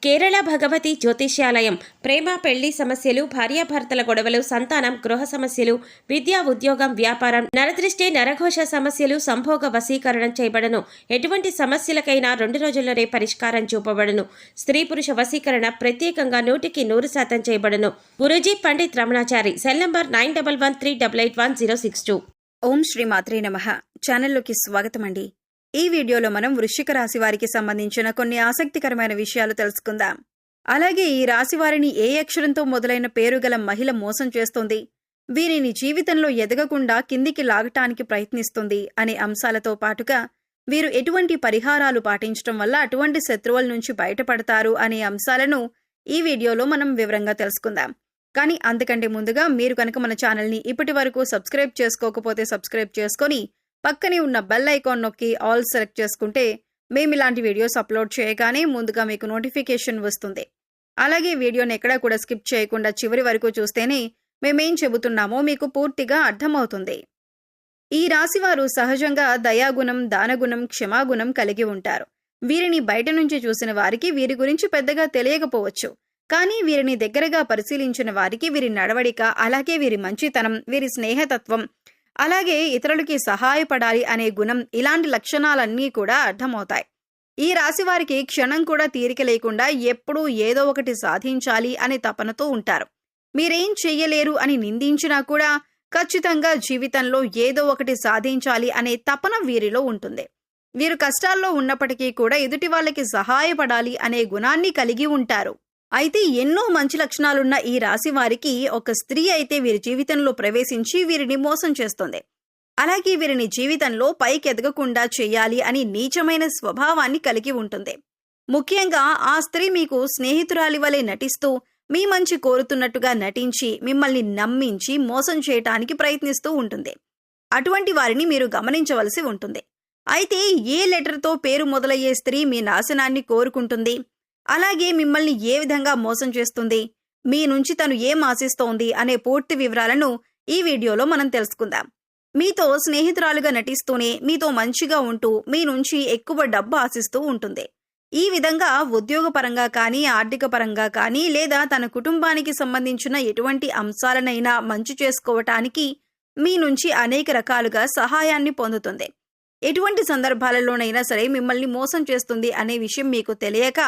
కేరళ భగవతి జ్యోతిష్యాలయం ప్రేమ పెళ్లి సమస్యలు, భార్యాభర్తల గొడవలు, సంతానం, గృహ సమస్యలు, విద్యా ఉద్యోగం, వ్యాపారం, నరదృష్టి, నరఘోష సమస్యలు, సంభోగ వశీకరణం చేయబడను. ఎటువంటి సమస్యలకైనా 2 రోజుల్లోనే పరిష్కారం చూపబడను. స్త్రీ పురుష వశీకరణ ప్రత్యేకంగా 100% చేయబడను. గురూజీ పండిత్ రమణాచారి. Cell number 9113881062. ఓం శ్రీ మాత్రే నమః. ఛానల్లోకి స్వాగతం అండి. ఈ వీడియోలో మనం వృశ్చిక రాశి వారికి సంబంధించిన కొన్ని ఆసక్తికరమైన విషయాలు తెలుసుకుందాం. అలాగే ఈ రాశి వారిని ఏ అక్షరంతో మొదలైన పేరు గల మహిళ మోసం చేస్తుంది, వీరిని జీవితంలో ఎదగకుండా కిందికి లాగటానికి ప్రయత్నిస్తుంది అనే అంశాలతో పాటుగా వీరు ఎటువంటి పరిహారాలు పాటించడం వల్ల అటువంటి శత్రువుల నుంచి బయటపడతారు అనే అంశాలను ఈ వీడియోలో మనం వివరంగా తెలుసుకుందాం. కానీ అంతకంటే ముందుగా మీరు కనుక మన ఛానల్ని ఇప్పటి వరకు సబ్స్క్రైబ్ చేసుకోకపోతే సబ్స్క్రైబ్ చేసుకొని పక్కనే ఉన్న బెల్ ఐకాన్ నొక్కి ఆల్ సెలెక్ట్ చేసుకుంటే మేము ఇలాంటి వీడియోస్ అప్లోడ్ చేయగానే ముందుగా మీకు నోటిఫికేషన్ వస్తుంది. అలాగే వీడియోని ఎక్కడా కూడా స్కిప్ చేయకుండా చివరి వరకు చూస్తేనే మేమేం చెబుతున్నామో మీకు పూర్తిగా అర్థమవుతుంది. ఈ రాశివారు సహజంగా దయాగుణం, దానగుణం, క్షమాగుణం కలిగి ఉంటారు. వీరిని బయట నుంచి చూసిన వారికి వీరి గురించి పెద్దగా తెలియకపోవచ్చు. కానీ వీరిని దగ్గరగా పరిశీలించిన వారికి వీరి నడవడిక, అలాగే వీరి మంచితనం, వీరి స్నేహతత్వం, అలాగే ఇతరులకి సహాయపడాలి అనే గుణం, ఇలాంటి లక్షణాలన్నీ కూడా అర్థమవుతాయి. ఈ రాశి వారికి క్షణం కూడా తీరిక లేకుండా ఎప్పుడూ ఏదో ఒకటి సాధించాలి అనే తపనతో ఉంటారు. మీరేం చెయ్యలేరు అని నిందించినా కూడా ఖచ్చితంగా జీవితంలో ఏదో ఒకటి సాధించాలి అనే తపన వీరిలో ఉంటుంది. వీరు కష్టాల్లో ఉన్నప్పటికీ కూడా ఎదుటి వాళ్ళకి సహాయపడాలి అనే గుణాన్ని కలిగి ఉంటారు. అయితే ఎన్నో మంచి లక్షణాలున్న ఈ రాశి వారికి ఒక స్త్రీ అయితే వీరి జీవితంలో ప్రవేశించి వీరిని మోసం చేస్తుంది. అలాగే వీరిని జీవితంలో పైకి ఎదగకుండా చేయాలి అని నీచమైన స్వభావాన్ని కలిగి ఉంటుంది. ముఖ్యంగా ఆ స్త్రీ మీకు స్నేహితురాలి వలె నటిస్తూ మీ మంచి కోరుతున్నట్టుగా నటించి మిమ్మల్ని నమ్మించి మోసం చేయటానికి ప్రయత్నిస్తూ ఉంటుంది. అటువంటి వారిని మీరు గమనించవలసి ఉంటుంది. అయితే ఏ లెటర్తో పేరు మొదలయ్యే స్త్రీ మీ నాశనాన్ని కోరుకుంటుంది, అలాగే మిమ్మల్ని ఏ విధంగా మోసం చేస్తుంది, మీ నుంచి తను ఏం ఆశిస్తోంది అనే పూర్తి వివరాలను ఈ వీడియోలో మనం తెలుసుకుందాం. మీతో స్నేహితురాలుగా నటిస్తూనే మీతో మంచిగా ఉంటూ మీ నుంచి ఎక్కువ డబ్బు ఆశిస్తూ ఉంటుంది. ఈ విధంగా ఉద్యోగపరంగా కానీ, ఆర్థిక పరంగా కానీ, లేదా తన కుటుంబానికి సంబంధించిన ఎటువంటి అంశాలనైనా మంచి చేసుకోవటానికి మీ నుంచి అనేక రకాలుగా సహాయాన్ని పొందుతుంది. ఎటువంటి సందర్భాలలోనైనా సరే మిమ్మల్ని మోసం చేస్తుంది అనే విషయం మీకు తెలియక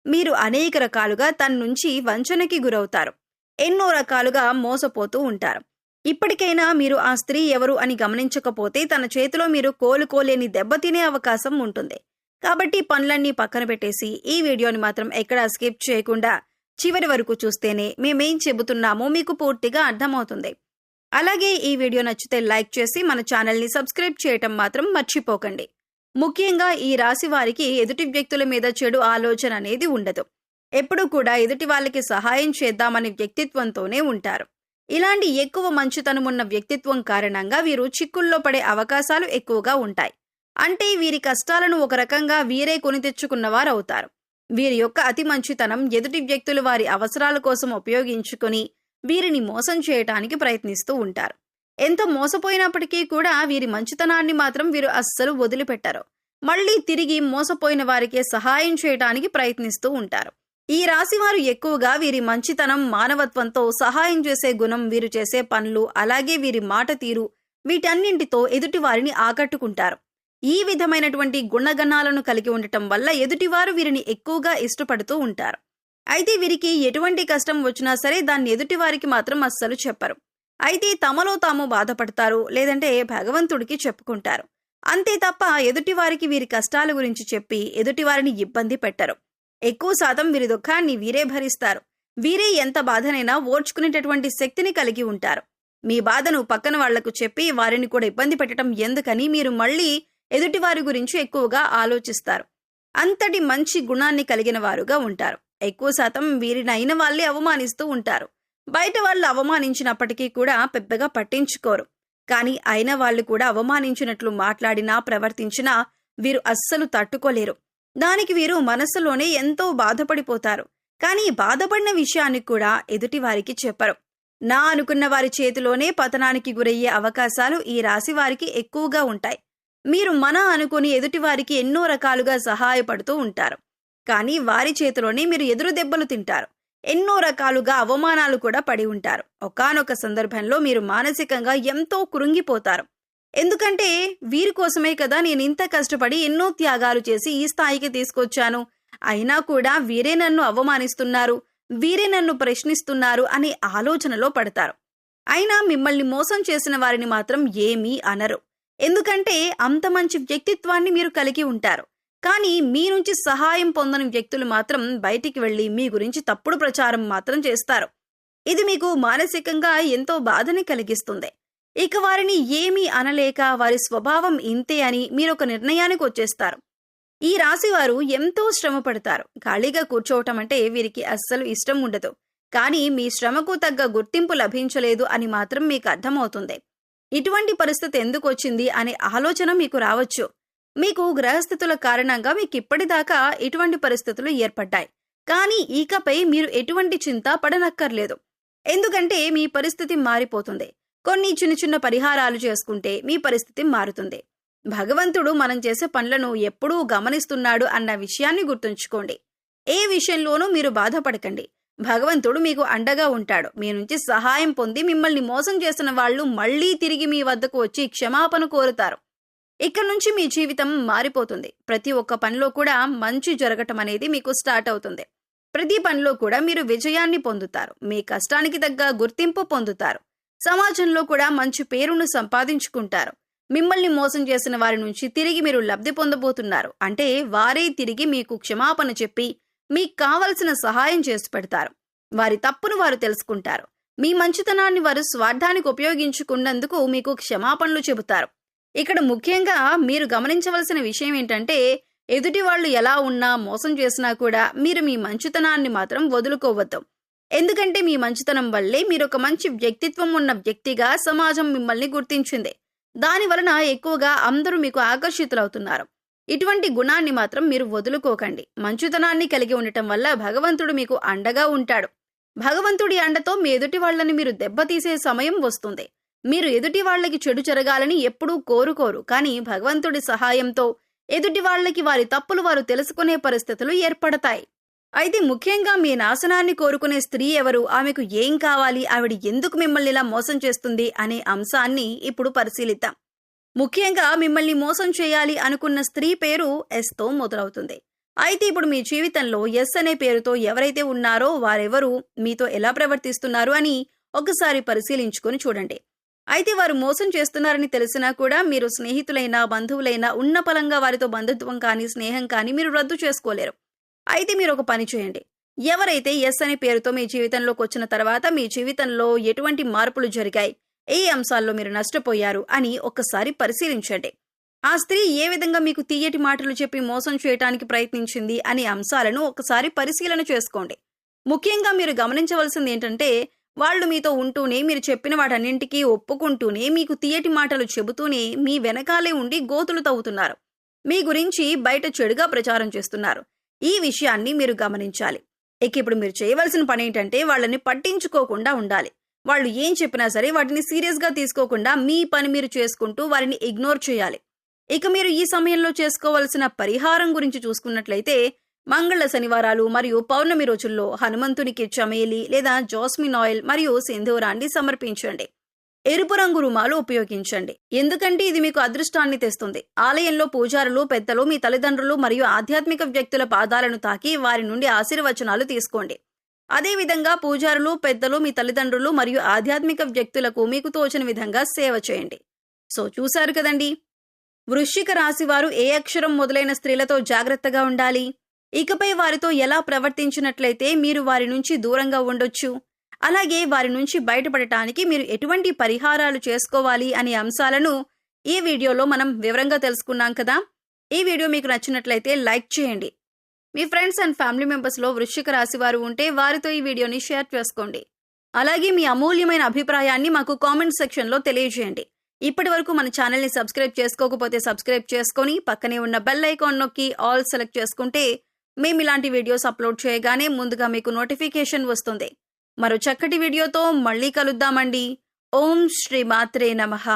మీరు అనేక రకాలుగా తన నుంచి వంచనకి గురవుతారు. ఎన్నో రకాలుగా మోసపోతూ ఉంటారు. ఇప్పటికైనా మీరు ఆ స్త్రీ ఎవరు అని గమనించకపోతే తన చేతిలో మీరు కోలుకోలేని దెబ్బతినే అవకాశం ఉంటుంది. కాబట్టి పనులన్నీ పక్కన పెట్టేసి ఈ వీడియోని మాత్రం ఎక్కడా స్కిప్ చేయకుండా చివరి వరకు చూస్తేనే మేమేం చెబుతున్నామో మీకు పూర్తిగా అర్థమవుతుంది. అలాగే ఈ వీడియో నచ్చితే లైక్ చేసి మన ఛానల్ని సబ్స్క్రైబ్ చేయటం మాత్రం మర్చిపోకండి. ముఖ్యంగా ఈ రాశి వారికి ఎదుటి వ్యక్తుల మీద చెడు ఆలోచన అనేది ఉండదు. ఎప్పుడూ కూడా ఎదుటి వాళ్ళకి సహాయం చేద్దామనే వ్యక్తిత్వంతోనే ఉంటారు. ఇలాంటి ఎక్కువ మంచితనమున్న వ్యక్తిత్వం కారణంగా వీరు చిక్కుల్లో పడే అవకాశాలు ఎక్కువగా ఉంటాయి. అంటే వీరి కష్టాలను ఒక రకంగా వీరే కొని తెచ్చుకున్నవారవుతారు. వీరి యొక్క అతి మంచితనం ఎదుటి వ్యక్తులు వారి అవసరాల కోసం ఉపయోగించుకొని వీరిని మోసం చేయటానికి ప్రయత్నిస్తూ ఉంటారు. ఎంత మోసపోయినప్పటికీ కూడా వీరి మంచితనాన్ని మాత్రం వీరు అస్సలు వదిలిపెట్టరు. మళ్లీ తిరిగి మోసపోయిన వారికే సహాయం చేయటానికి ప్రయత్నిస్తూ ఉంటారు. ఈ రాశివారు ఎక్కువగా వీరి మంచితనం, మానవత్వంతో సహాయం చేసే గుణం, వీరు చేసే పనులు, అలాగే వీరి మాట తీరు, వీటన్నింటితో ఎదుటి వారిని ఆకట్టుకుంటారు. ఈ విధమైనటువంటి గుణగణాలను కలిగి ఉండటం వల్ల ఎదుటివారు వీరిని ఎక్కువగా ఇష్టపడుతూ ఉంటారు. అయితే వీరికి ఎటువంటి కష్టం వచ్చినా సరే దాన్ని ఎదుటి వారికి మాత్రం అస్సలు చెప్పరు. అయితే తమలో తాము బాధపడతారు, లేదంటే భగవంతుడికి చెప్పుకుంటారు. అంతే తప్ప ఎదుటివారికి వీరి కష్టాల గురించి చెప్పి ఎదుటివారిని ఇబ్బంది పెట్టరు. ఎక్కువ శాతం వీరి దుఃఖాన్ని వీరే భరిస్తారు. వీరే ఎంత బాధనైనా ఓర్చుకునేటటువంటి శక్తిని కలిగి ఉంటారు. మీ బాధను పక్కన వాళ్లకు చెప్పి వారిని కూడా ఇబ్బంది పెట్టడం ఎందుకని మీరు మళ్లీ ఎదుటివారి గురించి ఎక్కువగా ఆలోచిస్తారు. అంతటి మంచి గుణాన్ని కలిగిన వారుగా ఉంటారు. ఎక్కువ శాతం వీరినైన వాళ్ళే అవమానిస్తూ ఉంటారు. బయట వాళ్ళు అవమానించినప్పటికీ కూడా పెద్దగా పట్టించుకోరు. కానీ అయిన వాళ్ళు కూడా అవమానించినట్లు మాట్లాడినా, ప్రవర్తించినా వీరు అస్సలు తట్టుకోలేరు. దానికి వీరు మనస్సులోనే ఎంతో బాధపడిపోతారు. కానీ బాధపడిన విషయాన్ని కూడా ఎదుటి వారికి చెప్పరు. నా అనుకున్న వారి చేతిలోనే పతనానికి గురయ్యే అవకాశాలు ఈ రాశి వారికి ఎక్కువగా ఉంటాయి. మీరు మన అనుకుని ఎదుటివారికి ఎన్నో రకాలుగా సహాయపడుతూ ఉంటారు. కానీ వారి చేతిలోనే మీరు ఎదురు దెబ్బలు తింటారు. ఎన్నో రకాలుగా అవమానాలు కూడా పడి ఉంటారు. ఒకానొక సందర్భంలో మీరు మానసికంగా ఎంతో కృంగిపోతారు. ఎందుకంటే వీరి కోసమే కదా నేనింత కష్టపడి ఎన్నో త్యాగాలు చేసి ఈ స్థాయికి తీసుకొచ్చాను. అయినా కూడా వీరే నన్ను అవమానిస్తున్నారు, వీరే నన్ను ప్రశ్నిస్తున్నారు అనే ఆలోచనలో పడతారు. అయినా మిమ్మల్ని మోసం చేసిన వారిని మాత్రం ఏమీ అనరు. ఎందుకంటే అంత మంచి వ్యక్తిత్వాన్ని మీరు కలిగి ఉంటారు. కానీ మీ నుంచి సహాయం పొందని వ్యక్తులు మాత్రం బయటికి వెళ్లి మీ గురించి తప్పుడు ప్రచారం మాత్రం చేస్తారు. ఇది మీకు మానసికంగా ఎంతో బాధని కలిగిస్తుంది. ఇక వారిని ఏమీ అనలేక వారి స్వభావం ఇంతే అని మీరొక నిర్ణయానికి వచ్చేస్తారు. ఈ రాశివారు ఎంతో శ్రమ పడతారు. ఖాళీగా కూర్చోవటం అంటే వీరికి అస్సలు ఇష్టం ఉండదు. కానీ మీ శ్రమకు తగ్గ గుర్తింపు లభించలేదు అని మాత్రం మీకు అర్థమవుతుంది. ఇటువంటి పరిస్థితి ఎందుకు వచ్చింది అనే ఆలోచన మీకు రావచ్చు. మీకు గ్రహస్థితుల కారణంగా మీకిప్పటిదాకా ఇటువంటి పరిస్థితులు ఏర్పడ్డాయి. కానీ ఇకపై మీరు ఎటువంటి చింత పడనక్కర్లేదు. ఎందుకంటే మీ పరిస్థితి మారిపోతుంది. కొన్ని చిన్న చిన్న పరిహారాలు చేసుకుంటే మీ పరిస్థితి మారుతుంది. భగవంతుడు మనం చేసే పనులను ఎప్పుడూ గమనిస్తున్నాడు అన్న విషయాన్ని గుర్తుంచుకోండి. ఏ విషయంలోనూ మీరు బాధపడకండి. భగవంతుడు మీకు అండగా ఉంటాడు. మీ నుంచి సహాయం పొంది మిమ్మల్ని మోసం చేసిన వాళ్ళు మళ్లీ తిరిగి మీ వద్దకు వచ్చి క్షమాపణ కోరుతారు. ఇక్కడ నుంచి మీ జీవితం మారిపోతుంది. ప్రతి ఒక్క పనిలో కూడా మంచి జరగటం అనేది మీకు స్టార్ట్ అవుతుంది. ప్రతి పనిలో కూడా మీరు విజయాన్ని పొందుతారు. మీ కష్టానికి తగ్గ గుర్తింపు పొందుతారు. సమాజంలో కూడా మంచి పేరును సంపాదించుకుంటారు. మిమ్మల్ని మోసం చేసిన వారి నుంచి తిరిగి మీరు లబ్ధి పొందబోతున్నారు. అంటే వారే తిరిగి మీకు క్షమాపణ చెప్పి మీకు కావలసిన సహాయం చేసి పెడతారు. వారి తప్పును వారు తెలుసుకుంటారు. మీ మంచితనాన్ని వారు స్వార్థానికి ఉపయోగించుకున్నందుకు మీకు క్షమాపణలు చెబుతారు. ఇక్కడ ముఖ్యంగా మీరు గమనించవలసిన విషయం ఏంటంటే, ఎదుటి వాళ్ళు ఎలా ఉన్నా మోసం చేసినా కూడా మీరు మీ మంచితనాన్ని మాత్రం వదులుకోవద్దు. ఎందుకంటే మీ మంచితనం వల్లే మీరొక మంచి వ్యక్తిత్వం ఉన్న వ్యక్తిగా సమాజం మిమ్మల్ని గుర్తించింది. దాని వలన ఎక్కువగా అందరూ మీకు ఆకర్షితులవుతున్నారు. ఇటువంటి గుణాన్ని మాత్రం మీరు వదులుకోకండి. మంచితనాన్ని కలిగి ఉండటం వల్ల భగవంతుడు మీకు అండగా ఉంటాడు. భగవంతుడి అండతో మీ ఎదుటి వాళ్ళని మీరు దెబ్బతీసే సమయం వస్తుంది. మీరు ఎదుటి వాళ్ళకి చెడు జరగాలని ఎప్పుడూ కోరుకోరు. కానీ భగవంతుడి సహాయంతో ఎదుటి వాళ్ళకి వారి తప్పులు వారు తెలుసుకునే పరిస్థితులు ఏర్పడతాయి. అయితే ముఖ్యంగా మీ నాశనాన్ని కోరుకునే స్త్రీ ఎవరు, ఆమెకు ఏం కావాలి, ఆవిడ ఎందుకు మిమ్మల్ని ఇలా మోసం చేస్తుంది అనే అంశాన్ని ఇప్పుడు పరిశీలిద్దాం. ముఖ్యంగా మిమ్మల్ని మోసం చేయాలి అనుకున్న స్త్రీ పేరు ఎస్తో మొదలవుతుంది. అయితే ఇప్పుడు మీ జీవితంలో ఎస్ అనే పేరుతో ఎవరైతే ఉన్నారో వారెవరు, మీతో ఎలా ప్రవర్తిస్తున్నారు అని ఒకసారి పరిశీలించుకొని చూడండి. అయితే వారు మోసం చేస్తున్నారని తెలిసినా కూడా మీరు స్నేహితులైనా బంధువులైనా ఉన్న పలంగా వారితో బంధుత్వం కానీ స్నేహం కానీ మీరు రద్దు చేసుకోలేరు. అయితే మీరు ఒక పని చేయండి. ఎవరైతే ఎస్ అనే పేరుతో మీ జీవితంలోకి వచ్చిన తర్వాత మీ జీవితంలో ఎటువంటి మార్పులు జరిగాయి, ఏ అంశాల్లో మీరు నష్టపోయారు అని ఒక్కసారి పరిశీలించండి. ఆ స్త్రీ ఏ విధంగా మీకు తీయటి మాటలు చెప్పి మోసం చేయడానికి ప్రయత్నించింది అనే అంశాలను ఒకసారి పరిశీలన చేసుకోండి. ముఖ్యంగా మీరు గమనించవలసింది ఏంటంటే, వాళ్ళు మీతో ఉంటూనే మీరు చెప్పిన వాటన్నింటికీ ఒప్పుకుంటూనే మీకు తీయటి మాటలు చెబుతూనే మీ వెనకాలే ఉండి గోతులు తవ్వుతున్నారు. మీ గురించి బయట చెడుగా ప్రచారం చేస్తున్నారు. ఈ విషయాన్ని మీరు గమనించాలి. ఇక ఇప్పుడు మీరు చేయవలసిన పని ఏంటంటే, వాళ్ళని పట్టించుకోకుండా ఉండాలి. వాళ్ళు ఏం చెప్పినా సరే వాటిని సీరియస్గా తీసుకోకుండా మీ పని మీరు చేసుకుంటూ వారిని ఇగ్నోర్ చేయాలి. ఇక మీరు ఈ సమయంలో చేసుకోవలసిన పరిహారం గురించి చూసుకున్నట్లయితే, మంగళ శనివారాలు మరియు పౌర్ణమి రోజుల్లో హనుమంతునికి చమేలి లేదా జాస్మిన్ ఆయిల్ మరియు సింధూరాన్ని సమర్పించండి. ఎరుపు రంగు రుమాలు ఉపయోగించండి. ఎందుకంటే ఇది మీకు అదృష్టాన్ని తెస్తుంది. ఆలయంలో పూజారులు పెద్దలు మీ తల్లిదండ్రులు మరియు ఆధ్యాత్మిక వ్యక్తుల పాదాలను తాకి వారి నుండి ఆశీర్వచనాలు తీసుకోండి. అదేవిధంగా పూజారులు పెద్దలు మీ తల్లిదండ్రులు మరియు ఆధ్యాత్మిక వ్యక్తులకు మీకు తోచిన విధంగా సేవ చేయండి. సో చూశారు కదండి, వృశ్చిక రాశి వారు ఏ అక్షరం మొదలైన స్త్రీలతో జాగ్రత్తగా ఉండాలి, ఇకపై వారితో ఎలా ప్రవర్తించినట్లయితే మీరు వారి నుంచి దూరంగా ఉండొచ్చు, అలాగే వారి నుంచి బయటపడటానికి మీరు ఎటువంటి పరిహారాలు చేసుకోవాలి అనే అంశాలను ఈ వీడియోలో మనం వివరంగా తెలుసుకున్నాం కదా. ఈ వీడియో మీకు నచ్చినట్లయితే లైక్ చేయండి. మీ ఫ్రెండ్స్ అండ్ ఫ్యామిలీ మెంబర్స్లో వృశ్చిక రాశి వారు ఉంటే వారితో ఈ వీడియోని షేర్ చేసుకోండి. అలాగే మీ అమూల్యమైన అభిప్రాయాన్ని మాకు కామెంట్ సెక్షన్లో తెలియజేయండి. ఇప్పటి వరకు మన ఛానల్ని సబ్స్క్రైబ్ చేసుకోకపోతే సబ్స్క్రైబ్ చేసుకొని పక్కనే ఉన్న బెల్ ఐకాన్ నొక్కి ఆల్ సెలెక్ట్ చేసుకుంటే మేము ఇలాంటి వీడియోస్ అప్లోడ్ చేయగానే ముందుగా మీకు నోటిఫికేషన్ వస్తుంది. మరో చక్కటి వీడియోతో మళ్ళీ కలుద్దామండి. ఓం శ్రీ మాత్రే నమః.